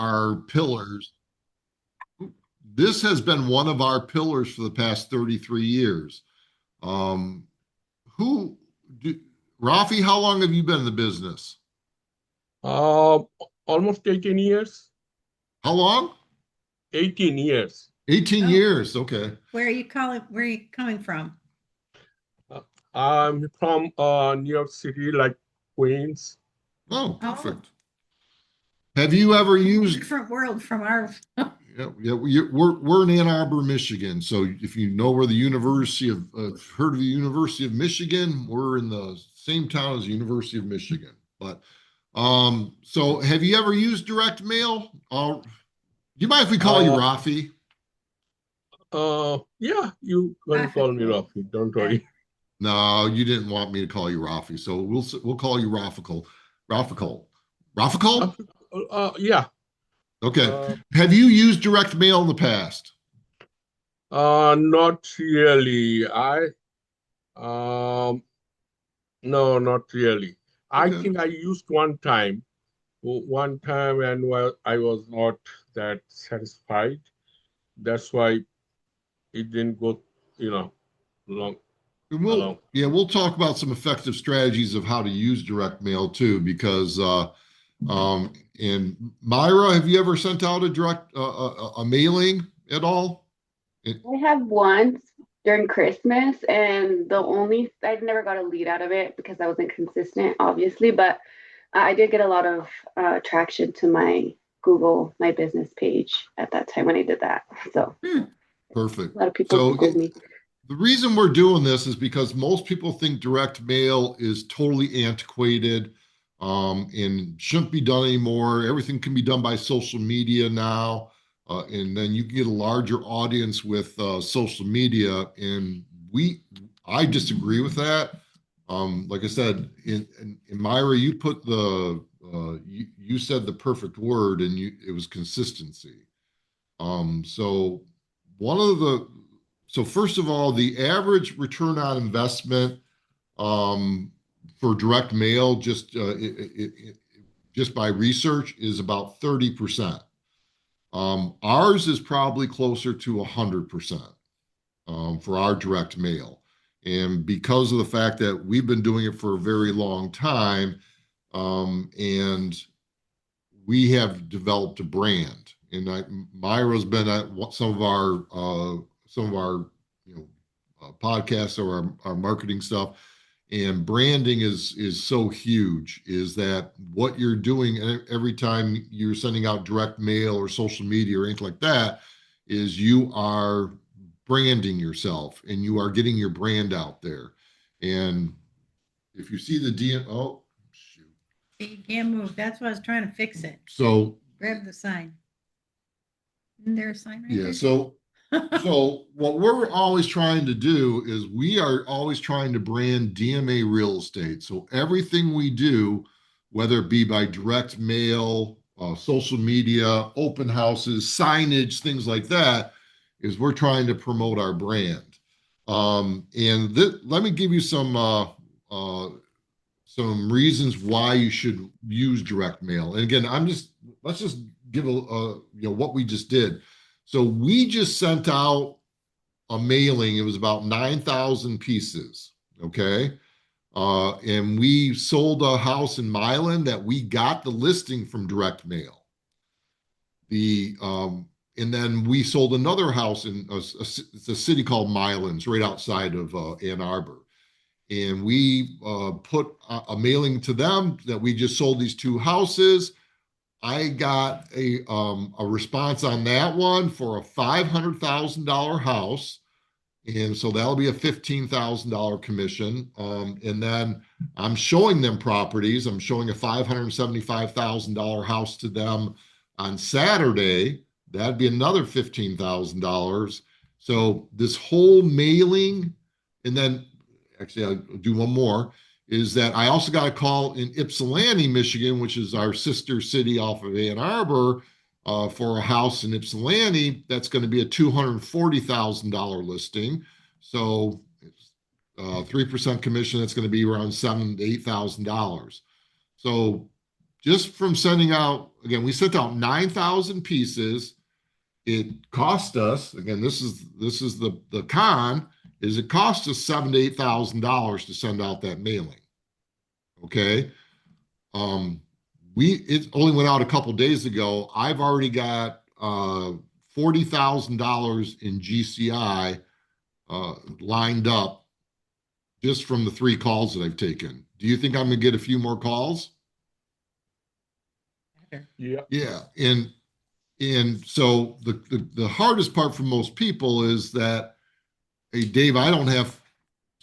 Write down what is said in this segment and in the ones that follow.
our pillars. This has been one of our pillars for the past 33 years. Um, who, do, Rafi, how long have you been in the business? Uh, Almost 18 years. How long? 18 years. 18 Oh, years. Okay. where are you coming from? Uh, I'm from New York City, like Queens. Oh, Oh, perfect. Have you ever used? different world from our. Yeah, yeah, we're in Ann Arbor, Michigan. So if you know where the University of heard of the University of Michigan, we're in the same town as the University of Michigan. But so have you ever used direct mail? Do you mind if we call you Uh, Rafi? yeah, you can call me Graphical. Rafi. Don't Okay. worry. No, you didn't want me to call you Rafi, so we'll call you Rafical. Rafical. Rafical? Rafi, yeah. Okay. Uh, Have you used direct mail in the past? Not really. Um, no, not really. I Okay. think I used one time, and I was not that satisfied. That's why it didn't go, you know, long And along. we'll talk about some effective strategies of how to use direct mail too, because and Myra, have you ever sent out a direct a mailing at all? It, I have once during Christmas, and I never got a lead out of it because I wasn't consistent, obviously, but I did get a lot of traction to my Google, my business page at that time when I did that. So Hmm. perfect. a lot of people So Googled me. the reason we're doing this is because most people think direct mail is totally antiquated, and shouldn't be done anymore. Everything can be done by social media now, and then you can get a larger audience with social media. And I disagree with that. Like I said, in Myra, you put you said the perfect word, and it was consistency. So one of the so first of all, the average return on investment um, for direct mail, just by research, is about 30%. Ours is probably closer to 100% for our direct mail. And because of the fact that we've been doing it for a very long time, and we have developed a brand. And Myra's been at some of our podcasts or our marketing stuff. And branding is so huge. Is that what you're doing every time you're sending out direct mail or social media or anything like that? Is you are branding yourself and you are getting your brand out there. And if you see the DM, oh shoot, You can't move. That's why I was trying to fix it. so Grab the sign. Isn't there a sign right yeah, there? so what we're always trying to do is we are always trying to brand DMA real estate. So everything we do, whether it be by direct mail, social media, open houses, signage, things like that, is we're trying to promote our brand. Let me give you some reasons why you should use direct mail. And again, let's just give what we just did. So we just sent out a mailing. It was about 9,000 pieces. Okay. And we sold a house in Milan that we got the listing from direct mail. The and then we sold another house in it's a city called Milans, right outside of Ann Arbor, and we put a mailing to them that we just sold these two houses. I got a response on that one for a $500,000 house, and so that'll be a $15,000 commission. And then I'm showing them properties. I'm showing a $575,000 house to them on Saturday. That'd be another $15,000. So this whole mailing, and then actually I'll do one more. Is that I also got a call in Ypsilanti, Michigan, which is our sister city off of Ann Arbor, for a house in Ypsilanti that's going to be a $240,000 listing. So it's 3% commission. That's going to be around $7,000 to $8,000. So just from sending out, again, we sent out 9,000 pieces. It cost us, again, this is the con, is it cost us $7,000 to $8,000 to send out that mailing. Okay. It only went out a couple days ago. I've already got $40,000 in GCI lined up just from the 3 calls that I've taken. Do you think I'm gonna get a few more calls? Yeah. Yeah, and so the hardest part for most people is that, hey, Dave, I don't have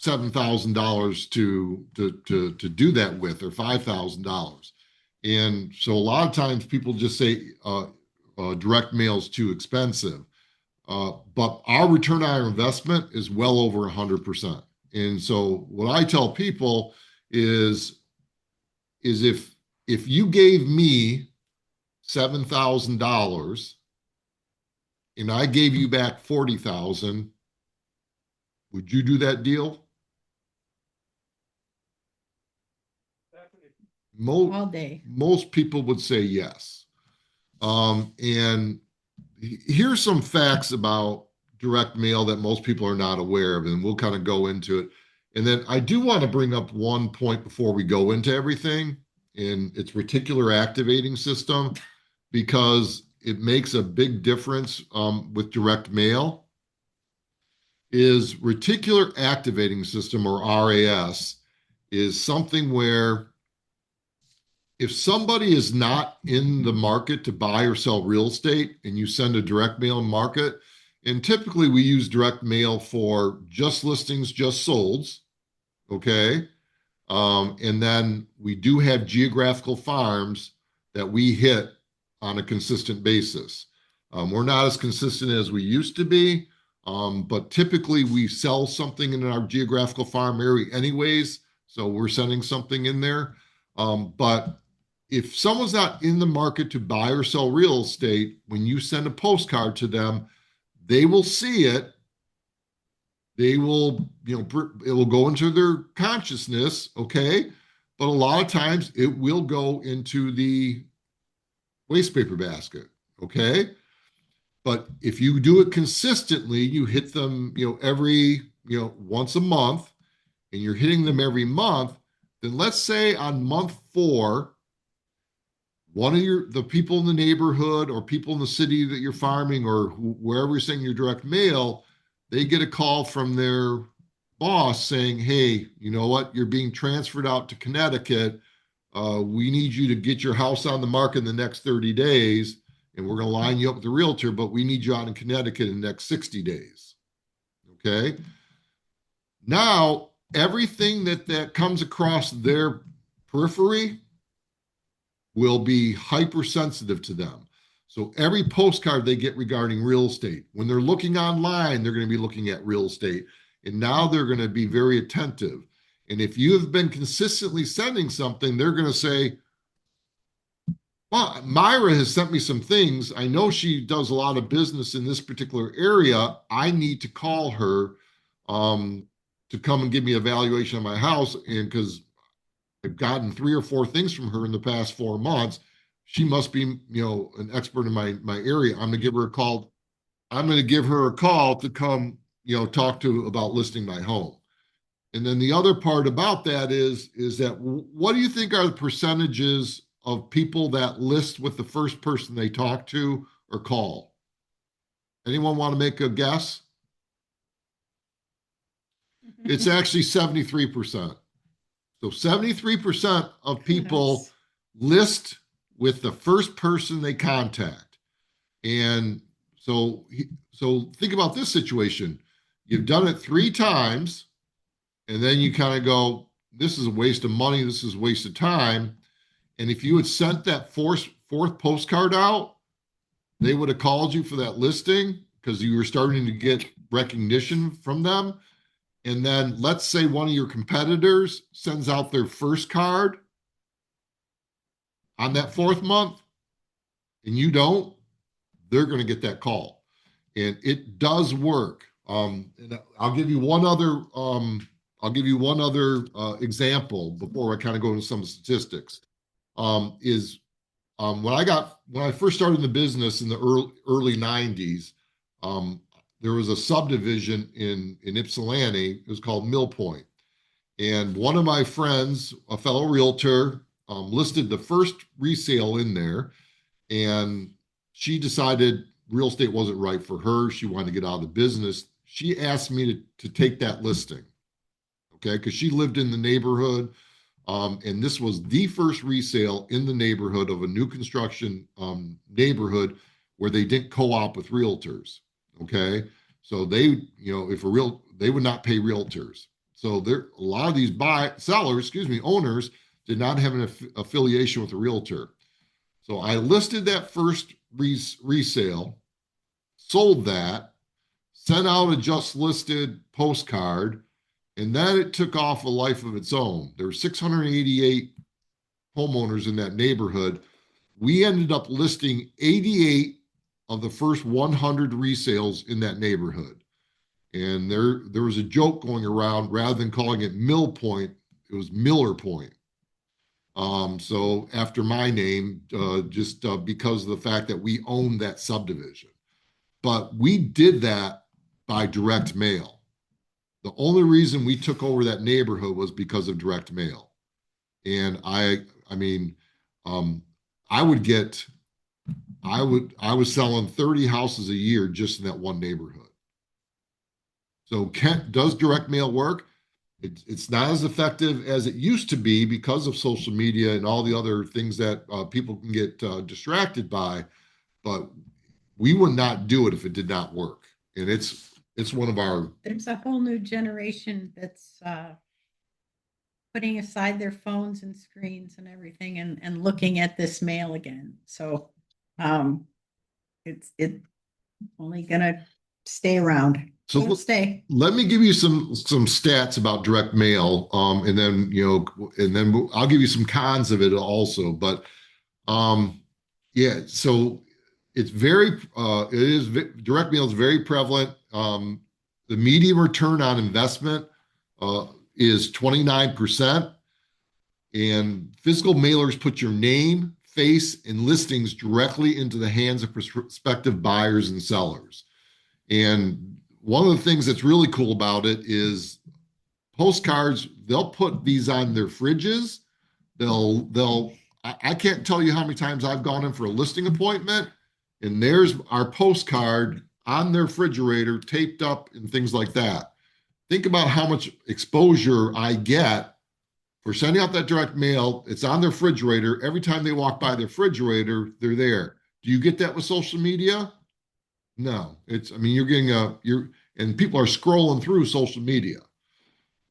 $7,000 to do that with, or $5,000. And so a lot of times people just say direct mail is too expensive. But our return on our investment is well over 100%. And so what I tell people is if you gave me $7,000 and I gave you back 40,000, would you do that deal? All day. Most people would say yes. And here's some facts about direct mail that most people are not aware of, and we'll kind of go into it. And then I do want to bring up one point before we go into everything, and it's reticular activating system, because it makes a big difference with direct mail. Is reticular activating system, or RAS, is something where if somebody is not in the market to buy or sell real estate and you send a direct mail market, and typically we use direct mail for just listings, just solds, okay? And then we do have geographical farms that we hit on a consistent basis. We're not as consistent as we used to be, but typically we sell something in our geographical farm area anyways, so we're sending something in there. But if someone's not in the market to buy or sell real estate, when you send a postcard to them, they will see it. They will, it will go into their consciousness, okay? But a lot of times it will go into the waste paper basket, okay? But if you do it consistently, you hit them, every, once a month, and you're hitting them every month, then let's say on month 4, one of the people in the neighborhood or people in the city that you're farming, or wherever you're sending your direct mail, they get a call from their boss saying, hey, you know what? You're being transferred out to Connecticut. We need you to get your house on the market in the next 30 days, and we're going to line you up with the realtor, but we need you out in Connecticut in the next 60 days. Okay? Now, everything that comes across their periphery will be hypersensitive to them. So every postcard they get regarding real estate, when they're looking online, they're going to be looking at real estate. And now they're going to be very attentive. And if you have been consistently sending something, they're going to say, well, Myra has sent me some things. I know she does a lot of business in this particular area. I need to call her to come and give me a valuation of my house. And because I've gotten 3 or 4 things from her in the past 4 months, she must be, an expert in my area. I'm going to give her a call. I'm going to give her a call to come, talk to about listing my home. And then the other part about that is that what do you think are the percentages of people that list with the first person they talk to or call? Anyone want to make a guess? It's actually 73%. So 73% of people list with the first person they contact. And so think about this situation. You've done it 3 times, and then you kind of go, this is a waste of money, this is a waste of time. And if you had sent that fourth postcard out, they would have called you for that listing because you were starting to get recognition from them. And then let's say one of your competitors sends out their first card on that 4th month and you don't, they're going to get that call. And it does work. And I'll give you one other example before I kind of go into some statistics. Is when I first started in the business in the early 90s, there was a subdivision in Ypsilanti. It was called Mill Point. And one of my friends, a fellow realtor, listed the first resale in there, and she decided real estate wasn't right for her. She wanted to get out of the business. She asked me to take that listing, okay, because she lived in the neighborhood. And this was the first resale in the neighborhood of a new construction neighborhood where they didn't co-op with realtors. Okay. So they, they would not pay realtors. So there, a lot of these owners did not have an affiliation with a realtor. So I listed that first resale, sold that, sent out a just listed postcard, and then it took off a life of its own. There were 688 homeowners in that neighborhood. We ended up listing 88 of the first 100 resales in that neighborhood. And there was a joke going around, rather than calling it Mill Point, it was Miller Point. So after my name, just because of the fact that we owned that subdivision. But we did that by direct mail. The only reason we took over that neighborhood was because of direct mail. And I was selling 30 houses a year just in that one neighborhood. So does direct mail work? It's not as effective as it used to be because of social media and all the other things that people can get distracted by, but we would not do it if it did not work. And it's one of our... There's a whole new generation that's putting aside their phones and screens and everything and looking at this mail again. So it's only gonna stay around. So let me give you some stats about direct mail, and then I'll give you some cons of it also. But so direct mail is very prevalent. The median return on investment is 29%, and physical mailers put your name, face, and listings directly into the hands of prospective buyers and sellers. And one of the things that's really cool about it is postcards, they'll put these on their fridges. I can't tell you how many times I've gone in for a listing appointment and there's our postcard on their refrigerator taped up and things like that. Think about how much exposure I get for sending out that direct mail. It's on their refrigerator. Every time they walk by the refrigerator, they're there. Do you get that with social media? No, you're getting and people are scrolling through social media.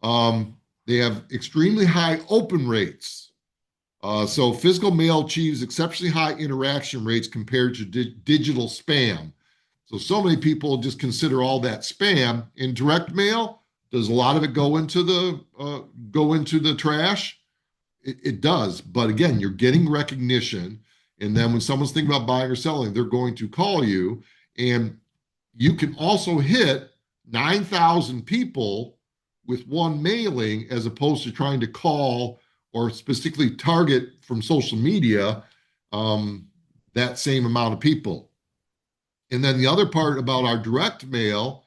They have extremely high open rates. So physical mail achieves exceptionally high interaction rates compared to digital spam. So many people just consider all that spam. In direct mail, does a lot of it go into the trash? It does, but again, you're getting recognition. And then when someone's thinking about buying or selling, they're going to call you. And you can also hit 9,000 people with one mailing as opposed to trying to call or specifically target from social media that same amount of people. And then the other part about our direct mail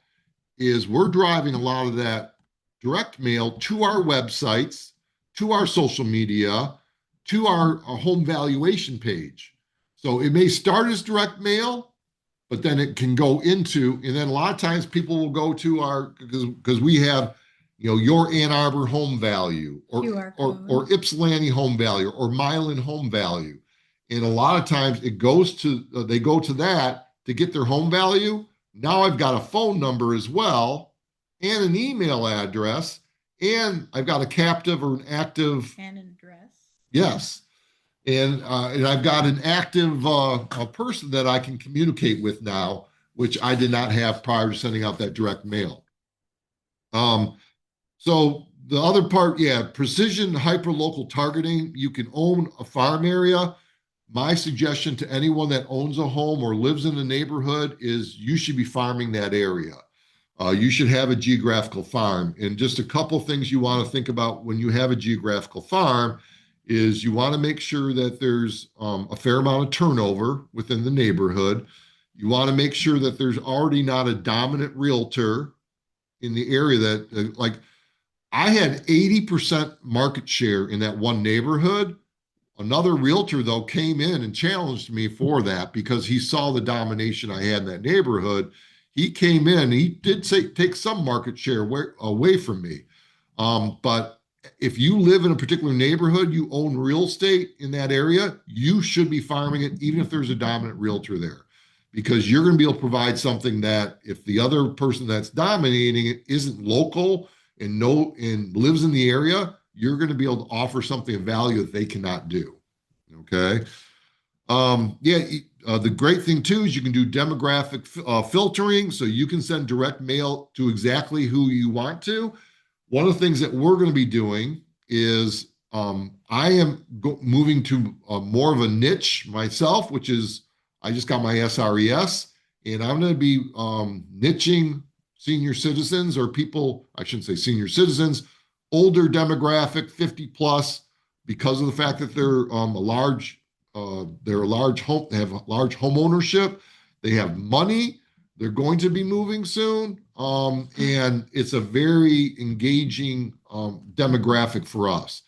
is we're driving a lot of that direct mail to our websites, to our social media, to our home valuation page. So it may start as direct mail, but then it can go into, and then a lot of times people will go to because we have, your Ann Arbor home value or Ypsilanti home value or Milan home value. And a lot of times they go to that to get their home value. Now I've got a phone number as well and an email address, and I've got a captive or an active. And an address. Yes. And I've got an active a person that I can communicate with now, which I did not have prior to sending out that direct mail. So the other part, precision hyperlocal targeting. You can own a farm area. My suggestion to anyone that owns a home or lives in a neighborhood is you should be farming that area. You should have a geographical farm. And just a couple things you want to think about when you have a geographical farm is you want to make sure that there's a fair amount of turnover within the neighborhood. You want to make sure that there's already not a dominant realtor in the area that, like, I had 80% market share in that one neighborhood. Another realtor, though, came in and challenged me for that because he saw the domination I had in that neighborhood. He came in, he did say take some market share away from me. But if you live in a particular neighborhood, you own real estate in that area, you should be farming it, even if there's a dominant realtor there, because you're going to be able to provide something that if the other person that's dominating it isn't local and lives in the area, you're going to be able to offer something of value that they cannot do. Okay. Yeah. The great thing too is you can do demographic filtering, so you can send direct mail to exactly who you want to. One of the things that we're going to be doing is I am moving to more of a niche myself, which is I just got my SRES, and I'm going to be niching senior citizens, or people, I shouldn't say senior citizens, older demographic, 50 plus, because of the fact that they're a large home, they have a large home ownership, they have money, they're going to be moving soon, and it's a very engaging demographic for us.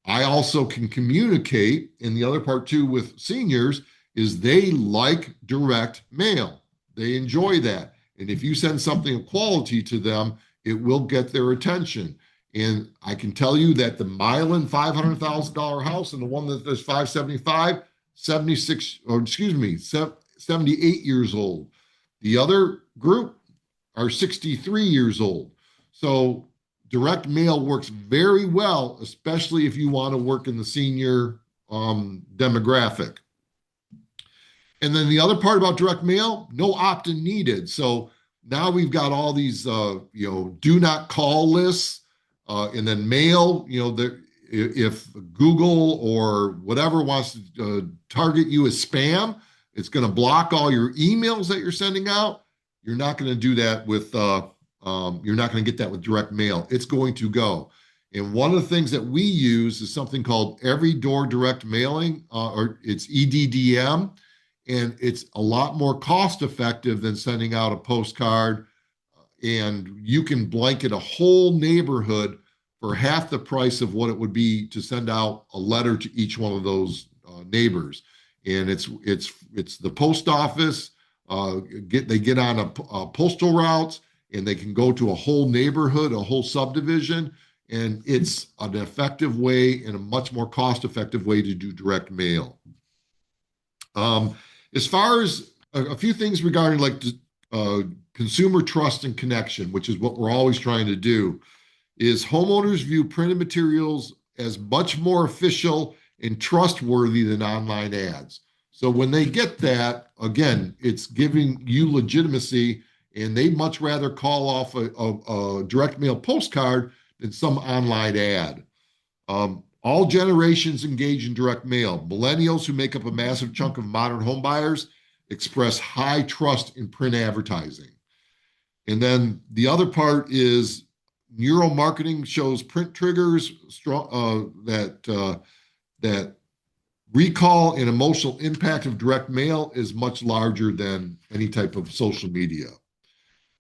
I also can communicate, and the other part too with seniors is they like direct mail. They enjoy that. And if you send something of quality to them, it will get their attention. And I can tell you that the Milan $500,000 house and the one that there's 575, 76, or excuse me, 78 years old. The other group are 63 years old. So direct mail works very well, especially if you want to work in the senior demographic. And then the other part about direct mail, no opt-in needed. So now we've got all these, do not call lists, and then mail, if Google or whatever wants to target you as spam, it's going to block all your emails that you're sending out. You're not going to do that with, you're not going to get that with direct mail. It's going to go. And one of the things that we use is something called Every Door Direct Mailing, or it's EDDM. And it's a lot more cost effective than sending out a postcard. And you can blanket a whole neighborhood for half the price of what it would be to send out a letter to each one of those neighbors. And it's the post office. They get on a postal routes, and they can go to a whole neighborhood, a whole subdivision, and it's an effective way and a much more cost-effective way to do direct mail. As far as a few things regarding like consumer trust and connection, which is what we're always trying to do, is homeowners view printed materials as much more official and trustworthy than online ads. So when they get that, again, it's giving you legitimacy, and they'd much rather call off a direct mail postcard than some online ad. All generations engage in direct mail. Millennials, who make up a massive chunk of modern home buyers, express high trust in print advertising. And then the other part is neuromarketing shows print triggers that recall and emotional impact of direct mail is much larger than any type of social media.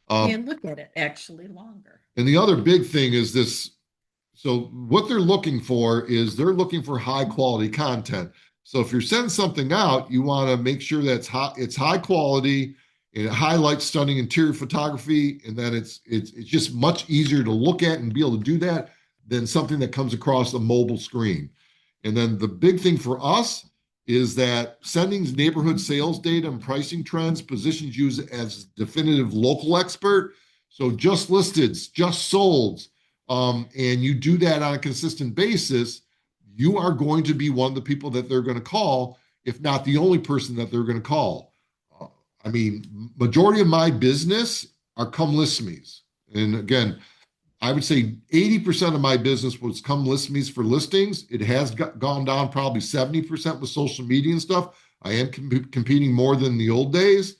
And look at it actually longer. And the other big thing is this. So what they're looking for is they're looking for high quality content. So if you're sending something out, you want to make sure that it's high quality, and it highlights stunning interior photography, and then it's just much easier to look at and be able to do that than something that comes across a mobile screen. And then the big thing for us is that sending neighborhood sales data and pricing trends positions you as definitive local expert. So just listeds, just solds, and you do that on a consistent basis, you are going to be one of the people that they're going to call, if not the only person that they're going to call. I mean, majority of my business are come list me's. And again, I would say 80% of my business was come list me's for listings. It has gone down probably 70% with social media and stuff. I am competing more than the old days,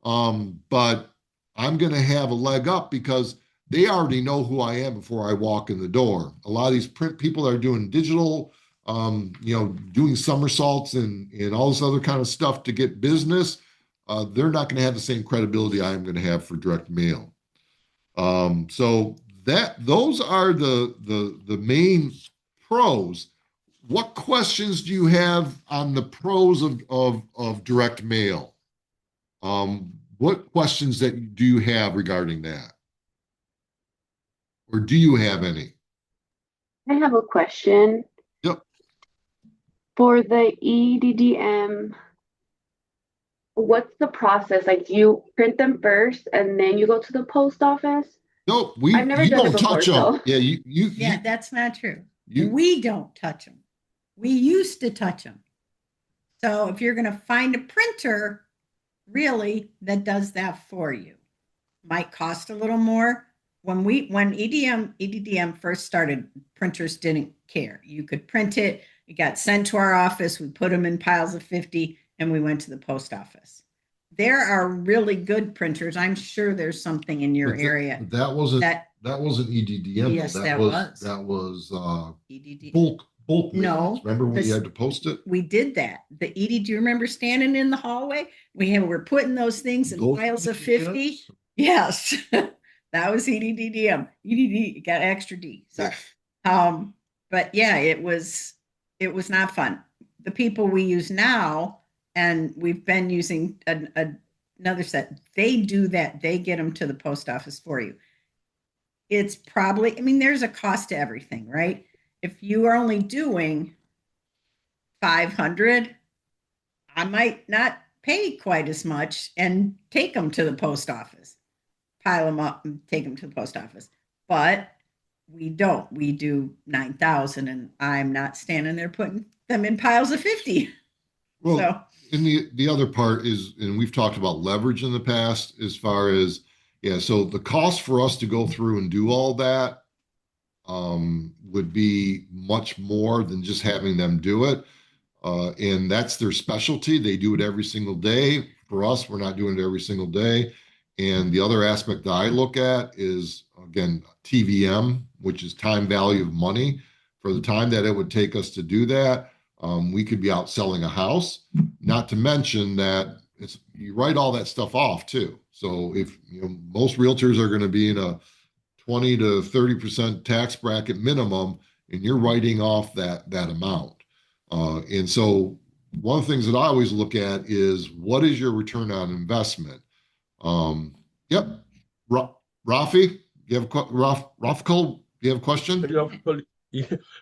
but I'm going to have a leg up because they already know who I am before I walk in the door. A lot of these print people that are doing digital doing somersaults and all this other kind of stuff to get business, they're not going to have the same credibility I am going to have for direct mail. So those are the main pros. What questions do you have on the pros of direct mail? What questions do you have regarding that? Or do you have any? I have a question. Yep. For the EDDM, what's the process? Like, do you print them first and then you go to the post office? Nope, I've never you done it don't touch before, them. so. Yeah, Yeah, that's not true. you We don't touch them. We used to touch them. So if you're going to find a printer, really, that does that for you, might cost a little more. When EDDM first started, printers didn't care. You could print it. It got sent to our office. We put them in piles of 50 and we went to the post office. There are really good printers. I'm sure there's something in your area. that wasn't EDDM. Yes, though. that was. That was EDD. bulk No, mailings. Remember when you this- had to post it? We did that. The ED, do you remember standing in the hallway? We're putting those things in Those piles of EDDMs? 50. Yes. That was EDDM. EDD got extra D. Sorry. But yeah, it was not fun. The people we use now, and we've been using another set, they do that. They get them to the post office for you. It's probably, I mean, there's a cost to everything, right? If you are only doing 500, I might not pay quite as much and take them to the post office, pile them up and take them to the post office. But we don't. We do 9,000, and I'm not standing there putting them in piles of 50. Well, So, and the other part is, and we've talked about leverage in the past as far as, so the cost for us to go through and do all that would be much more than just having them do it. And that's their specialty. They do it every single day. For us, we're not doing it every single day. And the other aspect that I look at is, again, TVM, which is time value of money. For the time that it would take us to do that, we could be out selling a house. Not to mention that you write all that stuff off too. So if most realtors are going to be in a 20 to 30% tax bracket minimum, and you're writing off that amount. And so one of the things that I always look at is, what is your return on investment? Yep. Rafi, you have Rafko, you have a question?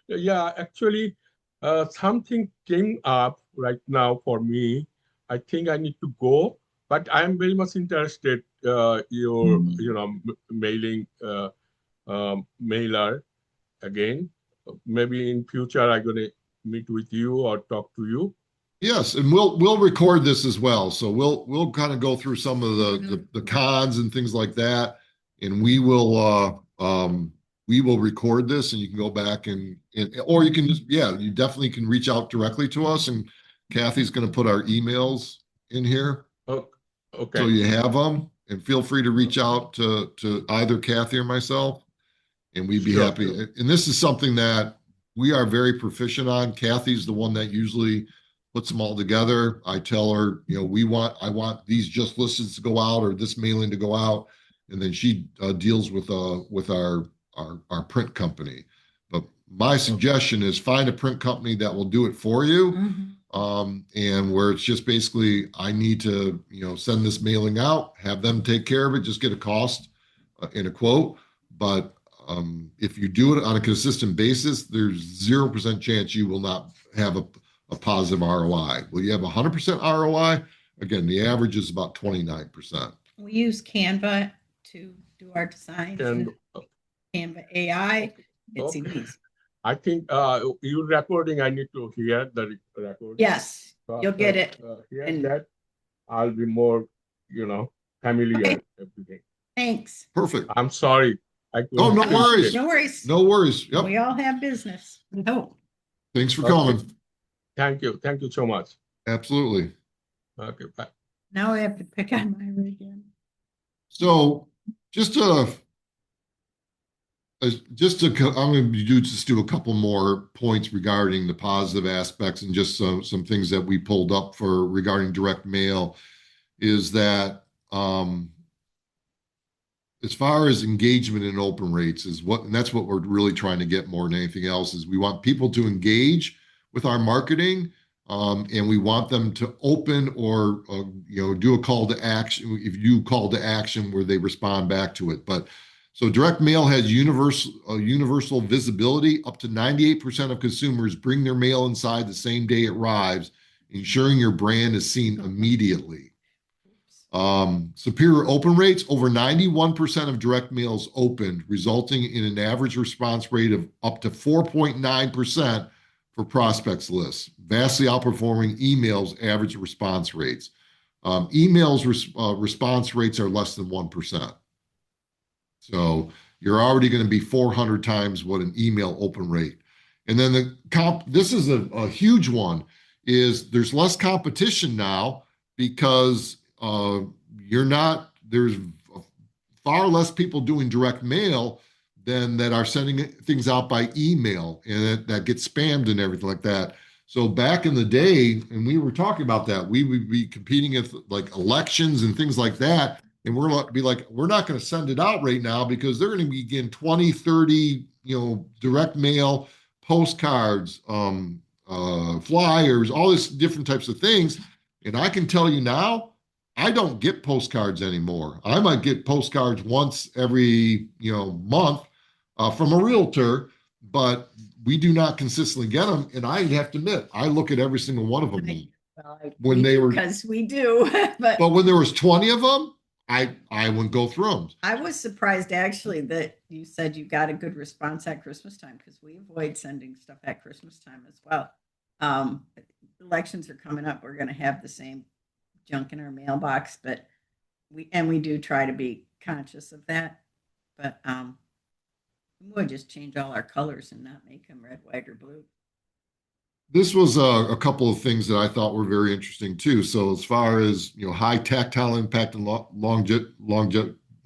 Yeah, actually, something came up right now for me. I think I need to go, but I'm very much interested your mailing mailer again. Maybe in future I'm gonna meet with you or talk to you. Yes, and we'll record this as well. So we'll kind of go through some of the cons and things like that, and we will record this, and you can go back and or you can just you definitely can reach out directly to us, and Kathy's going to put our emails in here. Oh, okay. So you have them, and feel free to reach out to either Kathy or myself, and we'd be happy. Sure. And this is something that we are very proficient on. Kathy's the one that usually puts them all together. I tell her, I want these just listings to go out or this mailing to go out, and then she deals with our print company. But my suggestion is find a print company that will do it for you, and where it's just basically, I need to send this mailing out, have them take care of it, just get a cost and a quote. But if you do it on a consistent basis, there's 0% chance you will not have a positive ROI. Will you have 100% ROI? Again, the average is about 29%. We use Canva to do our designs. And Canva AI. It's easy. I think you recording, I need to hear the recording. Yes, you'll get it. Hear that, I'll be more, familiar. Okay. Everything. Thanks. Perfect. I'm sorry. No worries. No worries. No worries. Yep. We all have business. No. Thanks for coming. Thank you. Thank you so much. Absolutely. Okay, bye. Now I have to pick on Myra again. So just to I'm going to do a couple more points regarding the positive aspects and just some things that we pulled up for regarding direct mail is that as far as engagement and open rates is what, and that's what we're really trying to get more than anything else is we want people to engage with our marketing, and we want them to open or do a call to action. If you call to action where they respond back to it, but so direct mail has universal visibility. Up to 98% of consumers bring their mail inside the same day it arrives, ensuring your brand is seen immediately. Superior open rates, over 91% of direct mails opened, resulting in an average response rate of up to 4.9% for prospects lists, vastly outperforming emails' average response rates. Response rates are less than 1%. So you're already going to be 400 times what an email open rate. And then this is a huge one, is there's less competition now because there's far less people doing direct mail than that are sending things out by email, and that gets spammed and everything like that. So back in the day, and we were talking about that, we would be competing at like elections and things like that. And we're not going to send it out right now because they're going to begin 20, 30, direct mail, postcards, flyers, all these different types of things. And I can tell you now, I don't get postcards anymore. I might get postcards once every, month from a realtor, but we do not consistently get them. And I have to admit, I look at every single one of them because we do, but when there was 20 of them, I wouldn't go through them. I was surprised actually that you said you got a good response at Christmas time because we avoid sending stuff at Christmas time as well. Elections are coming up. We're going to have the same junk in our mailbox, but we do try to be conscious of that. But we would just change all our colors and not make them red, white, or blue. This was a couple of things that I thought were very interesting too. So as far as high tactile impact and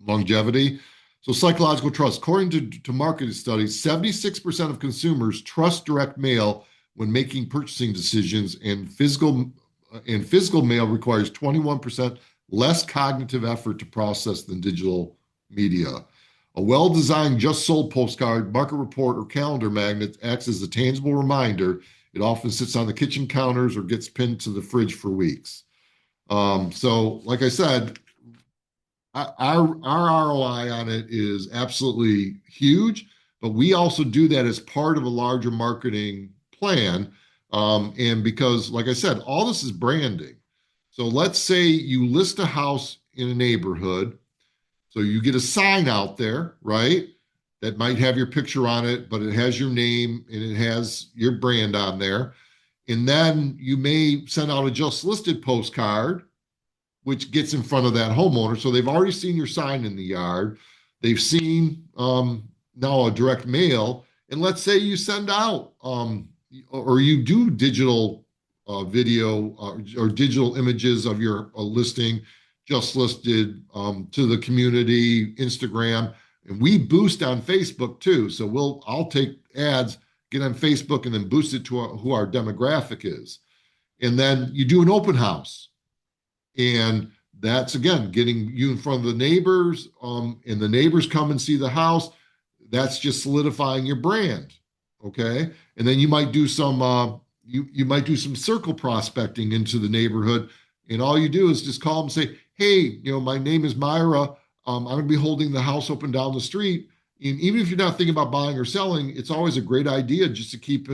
longevity, so psychological trust. According to market studies, 76% of consumers trust direct mail when making purchasing decisions, and physical mail requires 21% less cognitive effort to process than digital media. A well-designed just sold postcard, market report, or calendar magnet acts as a tangible reminder. It often sits on the kitchen counters or gets pinned to the fridge for weeks. So like I said, our ROI on it is absolutely huge, but we also do that as part of a larger marketing plan. And because, like I said, all this is branding. So let's say you list a house in a neighborhood. So you get a sign out there, right? That might have your picture on it, but it has your name and it has your brand on there. And then you may send out a just listed postcard, which gets in front of that homeowner. So they've already seen your sign in the yard. They've seen now a direct mail. And let's say you send out or you do digital video or digital images of your listing just listed to the community, Instagram. And we boost on Facebook too. So I'll take ads, get on Facebook, and then boost it to who our demographic is. And then you do an open house. And that's, again, getting you in front of the neighbors, and the neighbors come and see the house. That's just solidifying your brand, okay? And then you might do some you might do some circle prospecting into the neighborhood. And all you do is just call them and say, hey, my name is Myra. I'm going to be holding the house open down the street. And even if you're not thinking about buying or selling, it's always a great idea just to keep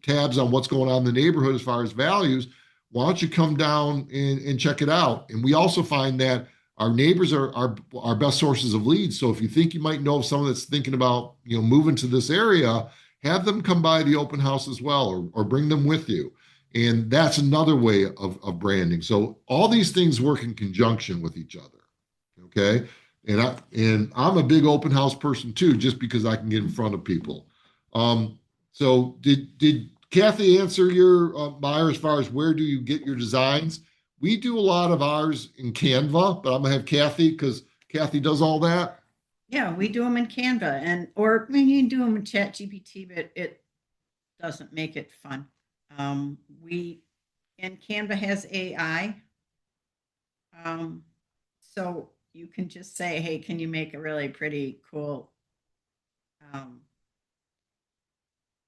tabs on what's going on in the neighborhood as far as values. Why don't you come down and check it out? And we also find that our neighbors are our best sources of leads. So if you think you might know someone that's thinking about moving to this area, have them come by the open house as well, or bring them with you. And that's another way of branding. So all these things work in conjunction with each other. Okay. And I'm a big open house person too, just because I can get in front of people. So did Kathy answer your Meyer as far as where do you get your designs? We do a lot of ours in Canva, but I'm gonna have Kathy because Kathy does all that. Yeah, we do them in Canva, or I mean, you can do them in Chat GPT, but it doesn't make it fun. We and Canva has AI, so you can just say, "Hey, can you make a really pretty, cool um,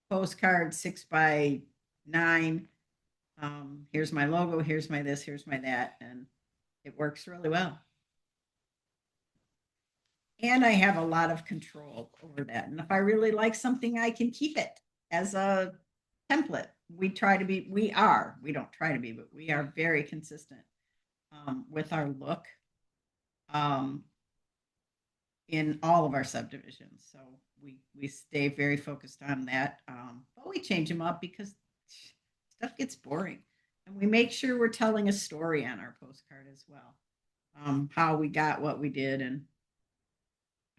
postcard 6 by 9? Here's my logo. Here's my this. Here's my that," and it works really well. And I have a lot of control over that. And if I really like something, I can keep it as a template. We don't try to be, but we are very consistent with our look um, in all of our subdivisions. So we stay very focused on that. But we change them up because stuff gets boring. And we make sure we're telling a story on our postcard as well. How we got what we did and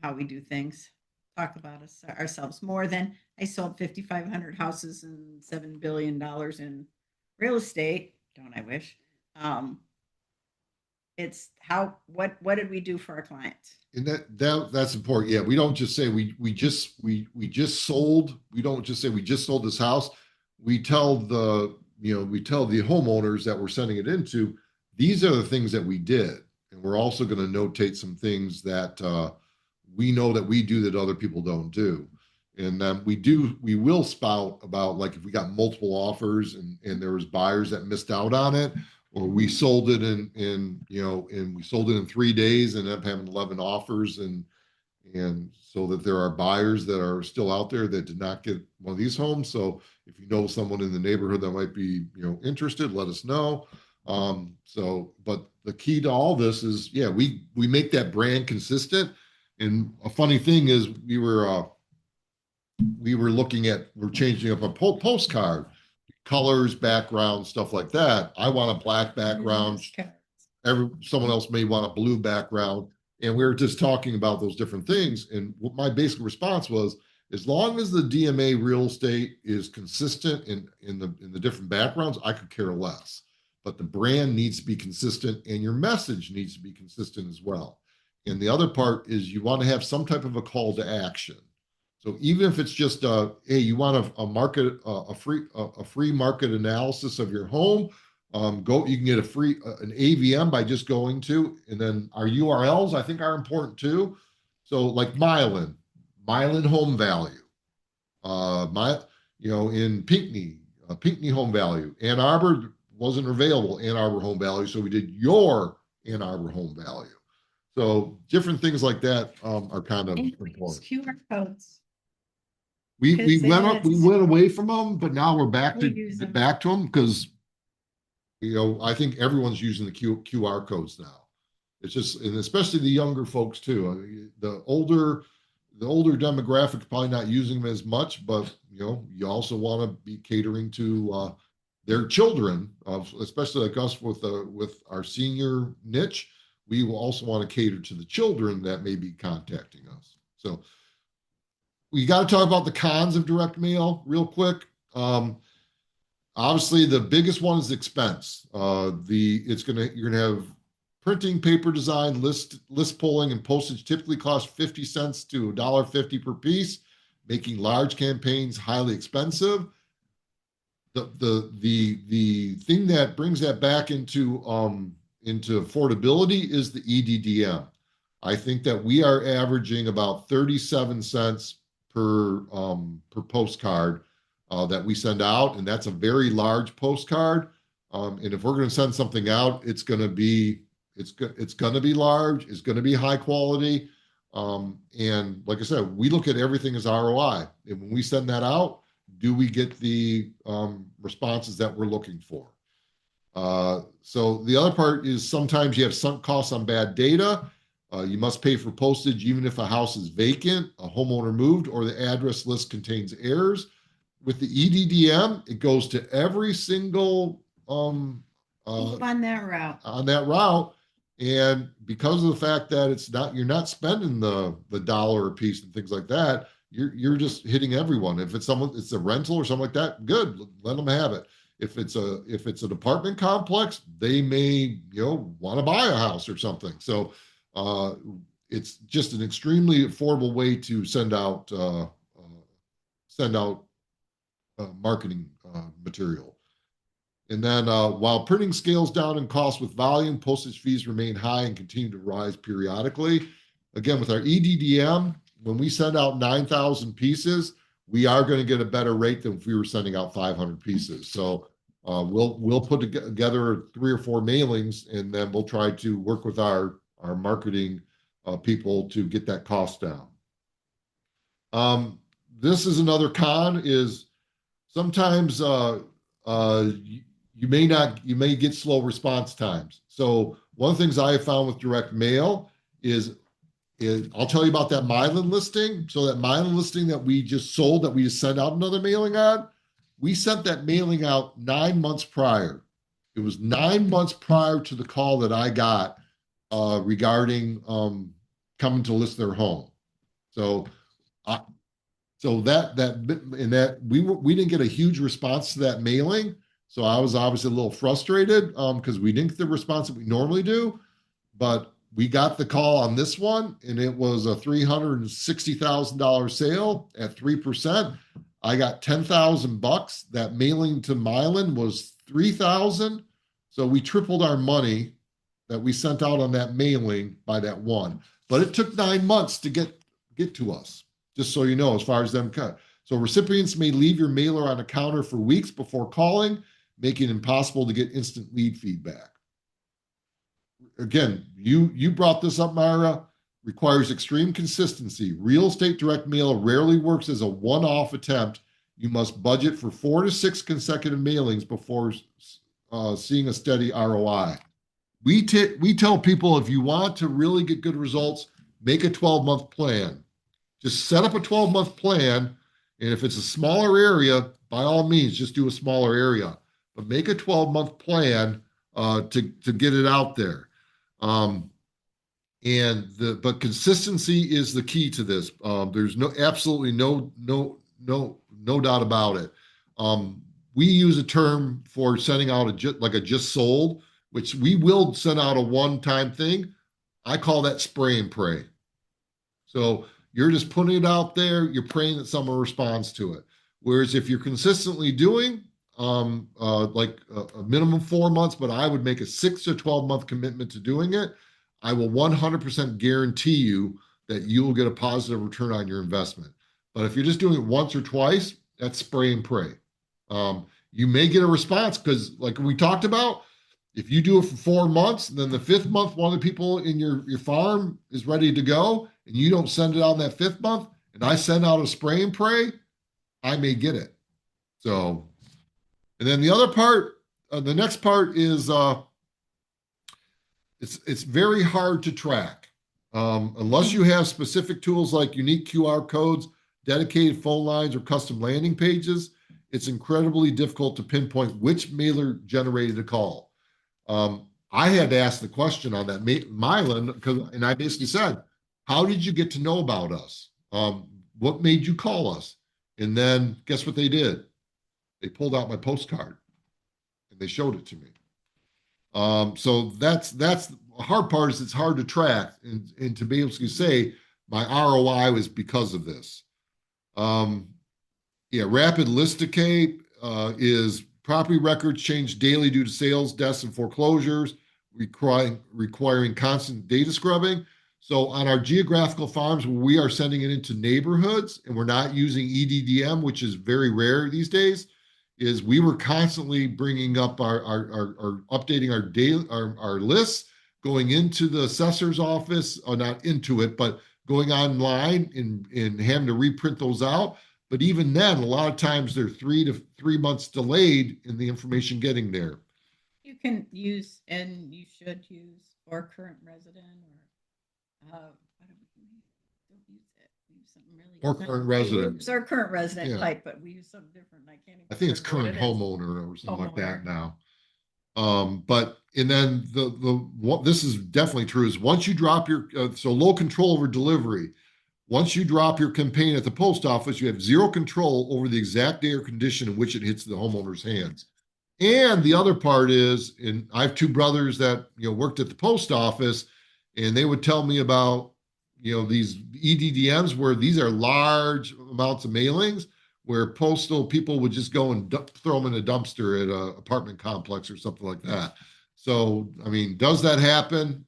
how we do things. Talk about ourselves more than I sold 5,500 houses and $7 billion in real estate. Don't I wish? It's what did we do for our clients? And that's important. Yeah, we don't just say we just sold. We don't just say we just sold this house. We tell the homeowners that we're sending it into, these are the things that we did, and we're also going to notate some things that we know that we do that other people don't do. And we will spout about, like, if we got multiple offers and there was buyers that missed out on it, or we sold it and we sold it in 3 days and ended up having 11 offers, and so that there are buyers that are still out there that did not get one of these homes. So if you know someone in the neighborhood that might be interested, let us know. But the key to all this is, yeah, we make that brand consistent. And a funny thing is, we're changing up a postcard, colors, background, stuff like that. I want a black background. Someone else may want a blue background. And we were just talking about those different things. And what my basic response was, as long as the DMA real estate is consistent in the different backgrounds, I could care less. But the brand needs to be consistent, and your message needs to be consistent as well. And the other part is, you want to have some type of a call to action. So even if it's just hey, you want a free market analysis of your home, you can get a free an AVM by just going to, and then our URLs I think are important too. So like Milan home value, in Pinckney home value. Ann Arbor wasn't available, Ann Arbor home value, so we did your Ann Arbor home value. So different things like that are kind of important. QR codes. We went away from them, but now we're back to them because I think everyone's using the QR codes now. It's just, and especially the younger folks too. I mean, the older demographic probably not using them as much, but you also want to be catering to their children, especially like us with our senior niche. We will also want to cater to the children that may be contacting us. So we got to talk about the cons of direct mail real quick. Obviously, the biggest one is expense. You're gonna have printing, paper design, list pulling, and postage typically cost 50 cents to $1.50 per piece, making large campaigns highly expensive. The thing that brings that back into affordability is the EDDM. I think that we are averaging about 37 cents per postcard that we send out, and that's a very large postcard. And if we're going to send something out, it's going to be large, it's going to be high quality. And like I said, we look at everything as ROI, and when we send that out, do we get the responses that we're looking for? So the other part is, sometimes you have sunk costs on bad data. You must pay for postage even if a house is vacant, a homeowner moved, or the address list contains errors. With the EDDM, it goes to every single on that route. And because of the fact that you're not spending the dollar a piece and things like that, you're just hitting everyone. If it's a rental or something like that, good, let them have it. If it's an apartment complex, they may want to buy a house or something. So it's just an extremely affordable way to send out marketing material. And then while printing scales down in cost with volume, postage fees remain high and continue to rise periodically. Again, with our EDDM, when we send out 9,000 pieces, we are going to get a better rate than if we were sending out 500 pieces. So we'll put together 3 or 4 mailings, and then we'll try to work with our marketing people to get that cost down. This is another con is sometimes you may get slow response times. So one of the things I have found with direct mail is I'll tell you about that Mylan listing. So that Mylan listing that we just sold, that we just sent out another mailing on, we sent that mailing out 9 months prior. It was 9 months prior to the call that I got regarding coming to list their home. So we didn't get a huge response to that mailing. So I was obviously a little frustrated because we didn't get the response that we normally do. But we got the call on this one, and it was a $360,000 sale at 3%. I got $10,000. That mailing to Mylan was $3,000. So we tripled our money that we sent out on that mailing by that one. But it took 9 months to get to us, just so you know, as far as them cut. So recipients may leave your mailer on a counter for weeks before calling, making it impossible to get instant lead feedback. Again, you brought this up, Myra. Requires extreme consistency. Real estate direct mail rarely works as a one-off attempt. You must budget for 4 to 6 consecutive mailings before seeing a steady ROI. We tell people, if you want to really get good results, make a 12-month plan. Just set up a 12-month plan, and if it's a smaller area, by all means, just do a smaller area. But make a 12-month plan to get it out there. But consistency is the key to this. There's absolutely no doubt about it. We use a term for sending out a just sold, which we will send out a one-time thing. I call that spray and pray. So you're just putting it out there. You're praying that someone responds to it. Whereas if you're consistently doing like a minimum 4 months, but I would make a 6 to 12-month commitment to doing it, I will 100% guarantee you that you will get a positive return on your investment. But if you're just doing it once or twice, that's spray and pray. You may get a response because, like we talked about, if you do it for 4 months, and then the 5th month, one of the people in your farm is ready to go, and you don't send it out in that 5th month, and I send out a spray and pray, I may get it. So, and then the other part, the next part is it's very hard to track unless you have specific tools like unique QR codes, dedicated phone lines, or custom landing pages. It's incredibly difficult to pinpoint which mailer generated a call. I had to ask the question on that Mylan, and I basically said, how did you get to know about us? What made you call us? And then guess what they did? They pulled out my postcard and they showed it to me. So that's the hard part, is it's hard to track and to be able to say my ROI was because of this. Rapid list decay is property records change daily due to sales, deaths, and foreclosures, requiring constant data scrubbing. So on our geographical farms, where we are sending it into neighborhoods and we're not using EDDM, which is very rare these days, is we were constantly bringing up our updating our lists, going into the assessor's office, or not into it, but going online and having to reprint those out. But even then, a lot of times they're 3 months delayed in the information getting there. You can use, and you should use, or current resident, or don't use it. We use something really Or current resident. It's our current resident Yeah. type, but we use something different. I can't. I think it's remember current what it is. homeowner or something like that Homeowner. now. But and then what this is definitely true is once you drop your so low control over delivery. Once you drop your campaign at the post office, you have zero control over the exact day or condition in which it hits the homeowner's hands. And the other part is, and I have 2 brothers that worked at the post office, and they would tell me about these EDDMs where these are large amounts of mailings where postal people would just go and throw them in a dumpster at an apartment complex or something like that. So, I mean, does that happen?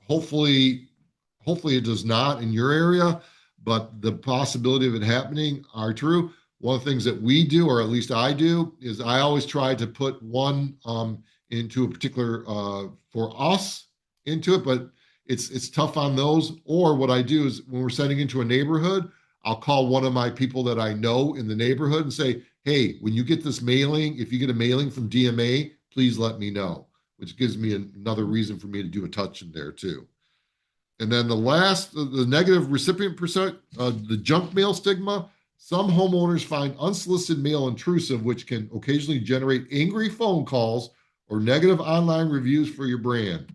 Hopefully, hopefully it does not in your area, but the possibility of it happening are true. One of the things that we do, or at least I do, is I always try to put one into a particular for us into it, but it's tough on those. Or what I do is when we're sending into a neighborhood, I'll call one of my people that I know in the neighborhood and say, hey, when you get this mailing, if you get a mailing from DMA, please let me know, which gives me another reason for me to do a touch in there too. And then the negative recipient percent, the junk mail stigma. Some homeowners find unsolicited mail intrusive, which can occasionally generate angry phone calls or negative online reviews for your brand.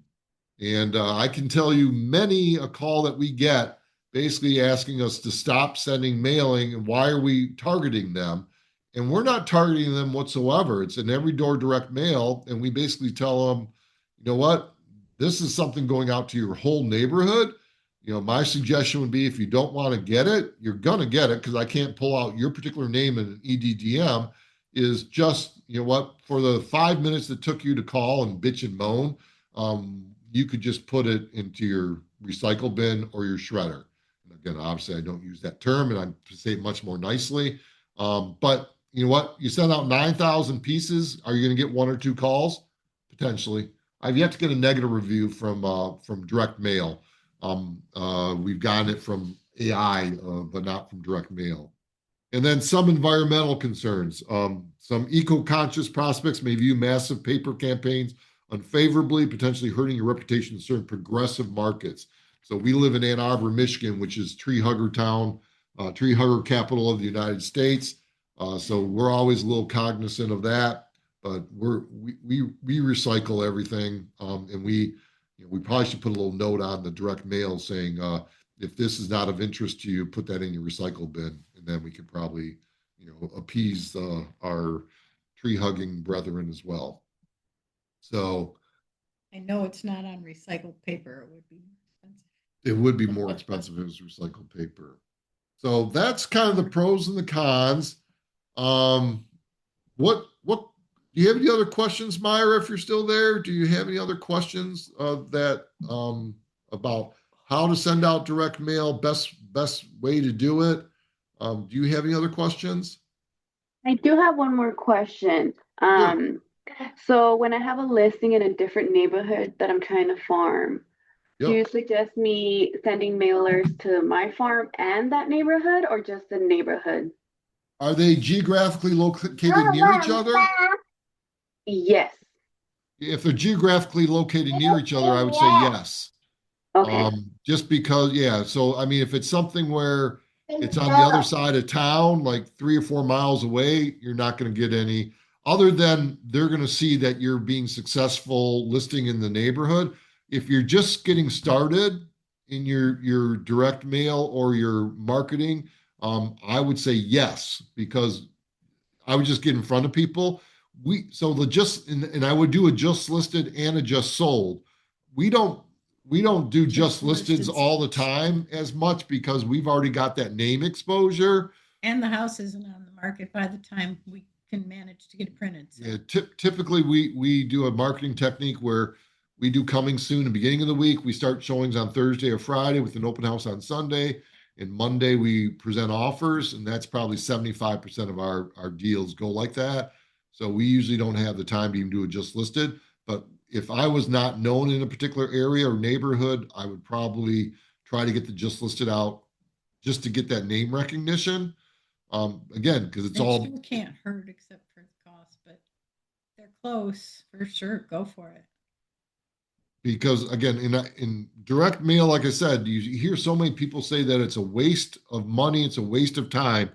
And I can tell you many a call that we get basically asking us to stop sending mailing and why are we targeting them? And we're not targeting them whatsoever. It's an every door direct mail. And we basically tell them, you know what? This is something going out to your whole neighborhood. My suggestion would be if you don't want to get it, you're going to get it because I can't pull out your particular name in an EDDM, is just, what, for the 5 minutes that took you to call and bitch and moan, you could just put it into your recycle bin or your shredder. And again, obviously, I don't use that term and I say it much more nicely. But you know what? You send out 9,000 pieces. Are you going to get one or two calls? Potentially. I've yet to get a negative review from direct mail. We've gotten it from AI, but not from direct mail. And then some environmental concerns. Some eco-conscious prospects may view massive paper campaigns unfavorably, potentially hurting your reputation in certain progressive markets. So we live in Ann Arbor, Michigan, which is tree hugger town, tree hugger capital of the United States. So we're always a little cognizant of that. But we recycle everything, and we probably should put a little note on the direct mail saying if this is not of interest to you, put that in your recycle bin, and then we can probably appease our tree hugging brethren as well. So I know it's not on recycled paper. It would be expensive. It would be more expensive if it was recycled paper. So that's kind of the pros and the cons. What do you have any other questions, Myra, if you're still there? Do you have any other questions about how to send out direct mail, best way to do it? Do you have any other questions? I do have one more question. Sure. So when I have a listing in a different neighborhood that I'm trying to farm, do you Yep. suggest me sending mailers to my farm and that neighborhood or just the neighborhood? Are they geographically located near each other? Yes. If they're geographically located near each other, I would say yes. Okay. Just because, yeah. So, I mean, if it's something where it's on the other side of town, like 3 or 4 miles away, you're not going to get any, other than they're going to see that you're being successful listing in the neighborhood. If you're just getting started in your direct mail or your marketing, I would say yes, because I would just get in front of people. And I would do a just listed and a just sold. We don't we don't do just listeds all the time as much because we've already got that name exposure. And the house isn't on the market by the time we can manage to get it printed. So. Yeah, typically we do a marketing technique where we do coming soon, the beginning of the week. We start showings on Thursday or Friday with an open house on Sunday. And Monday we present offers, and that's probably 75% of our deals go like that. So we usually don't have the time to even do it just listed. But if I was not known in a particular area or neighborhood, I would probably try to get the just listed out just to get that name recognition. Again, because it's all still can't hurt except for the cost, but they're close for sure. Go for it. Because again, in direct mail, like I said, you hear so many people say that it's a waste of money, it's a waste of time,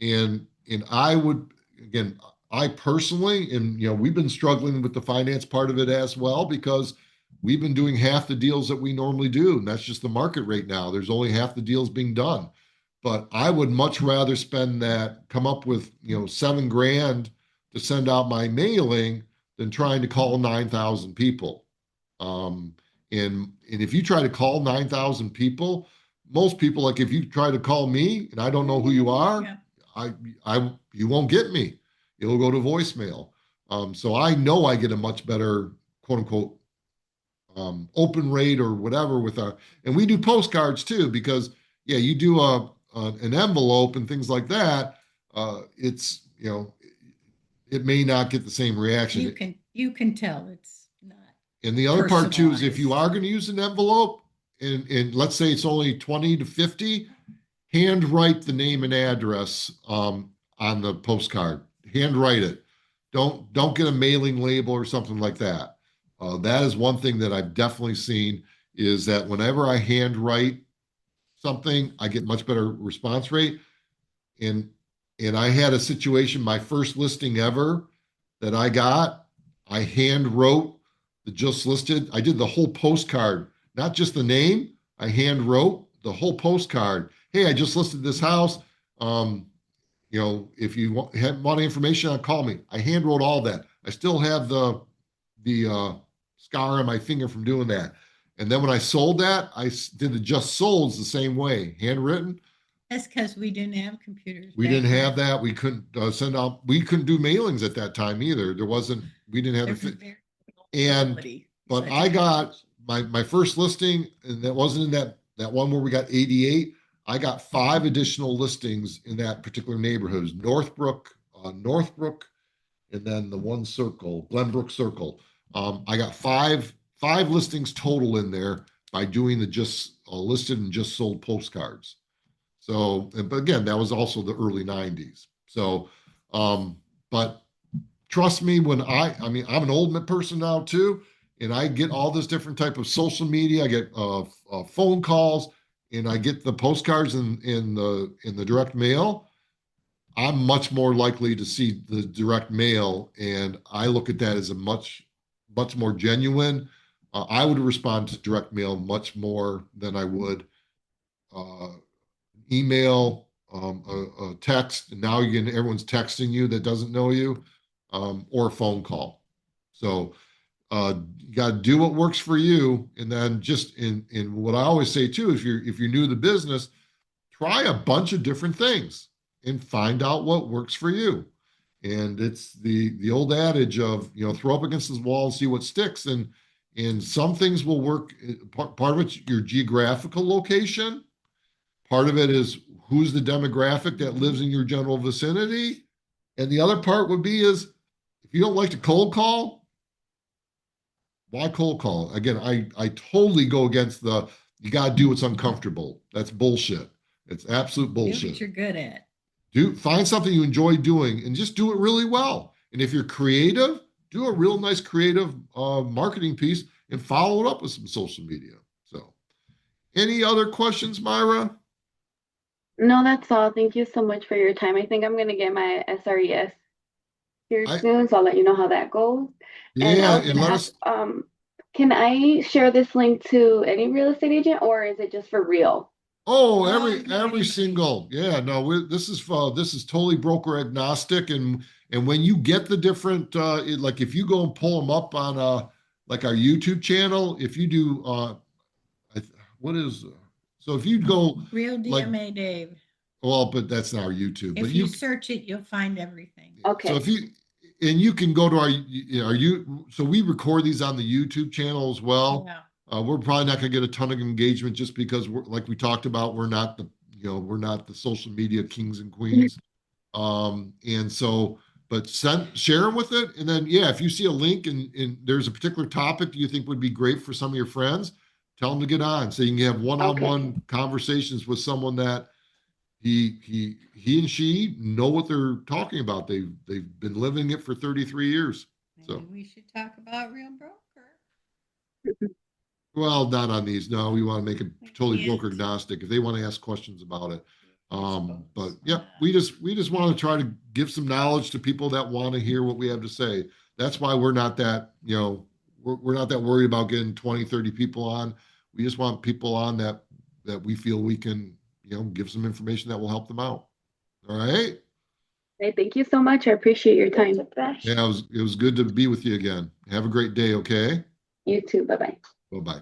and I would again, I personally, and we've been struggling with the finance part of it as well because we've been doing half the deals that we normally do, and that's just the market right now. There's only half the deals being done, but I would much rather spend that, come up with $7,000 to send out my mailing than trying to call 9,000 people. And if you try to call 9,000 people, most people, like if you try to call me and I don't know who you are, Yeah. you won't get me. It'll go to voicemail. So I know I get a much better quote unquote open rate or whatever with our, and we do postcards too, because yeah, you do an envelope and things like that. It's, you know, it may not get the same reaction. You can tell it's not And the other part too is if you personalized. are going to use an envelope and let's say it's only 20 to 50, handwrite the name and address on the postcard. Handwrite it. Don't get a mailing label or something like that. That is one thing that I've definitely seen is that whenever I handwrite something, I get much better response rate. And I had a situation, my first listing ever that I got, I hand wrote the just listed. I did the whole postcard, not just the name. I hand wrote the whole postcard. Hey, I just listed this house. You know, if you want information on, call me. I hand wrote all that. I still have the scar on my finger from doing that. And then when I sold that, I did the just solds the same way, handwritten. That's because we didn't have computers. We back didn't then. have that. We couldn't send out. We couldn't do mailings at that time either. There wasn't. We didn't have There's the. very little And ability but to I got technology. my first listing, and that wasn't in that one where we got 88. I got 5 additional listings in that particular neighborhood. It was Northbrook, and then the one circle, Glenbrook Circle. I got five listings total in there by doing the just listed and just sold postcards. So, but again, that was also the early 90s. So, but trust me, when I mean, I'm an old person now too, and I get all this different type of social media. I get phone calls, and I get the postcards in the direct mail. I'm much more likely to see the direct mail, and I look at that as a much more genuine. I would respond to direct mail much more than I would uh, email, a text. And now everyone's texting you that doesn't know you, or a phone call. So you got to do what works for you, and then just in what I always say too, if you're new to the business, try a bunch of different things and find out what works for you. And it's the old adage of, you know, throw up against this wall and see what sticks. And some things will work. Part of it's your geographical location. Part of it is who's the demographic that lives in your general vicinity. And the other part would be is if you don't like to cold call, why cold call? Again, I totally go against the you got to do what's uncomfortable. That's bullshit. It's absolute Do bullshit. what you're good at. Find something you enjoy doing and just do it really well. And if you're creative, do a real nice creative marketing piece and follow it up with some social media. So, any other questions, Myra? No, that's all. Thank you so much for your time. I think I'm going to get my SRES here I soon, so I'll let you know how that goes. And I Yeah, was and going to let ask, us. can I share this link to any real estate agent, or is it just for real? Oh, Oh, no, every anybody. single. Yeah, no, this is totally broker agnostic, and when you get the different like if you go and pull them up on like our YouTube channel, if you do what is so if you go Real like DMA Dave. well, but that's not our YouTube, but If you search it, you'll find everything. so Okay. if you and you can go to our you so we record these on the YouTube channel as well. Yeah. We're probably not going to get a ton of engagement just because we're like we talked about, we're not the social media kings and queens. And so, but share them with it, and then yeah, if you see a link and there's a particular topic you think would be great for some of your friends, tell them to get on so you can have Okay. one-on-one conversations with someone that he and she know what they're talking about. They've been living it for 33 years. So Maybe we should talk about Real Broker. well, not on these. No, we want to make it We totally can't. broker agnostic if they want to ask questions about it. But Expose yeah, that. we just want to try to give some knowledge to people that want to hear what we have to say. That's why we're not that, we're not that worried about getting 20, 30 people on. We just want people on that we feel we can, give some information that will help them out. All right. Okay, thank you so much. I appreciate your time. Yeah, it was good to be with you again. Have a great day, okay? You too. Bye bye. Bye-bye.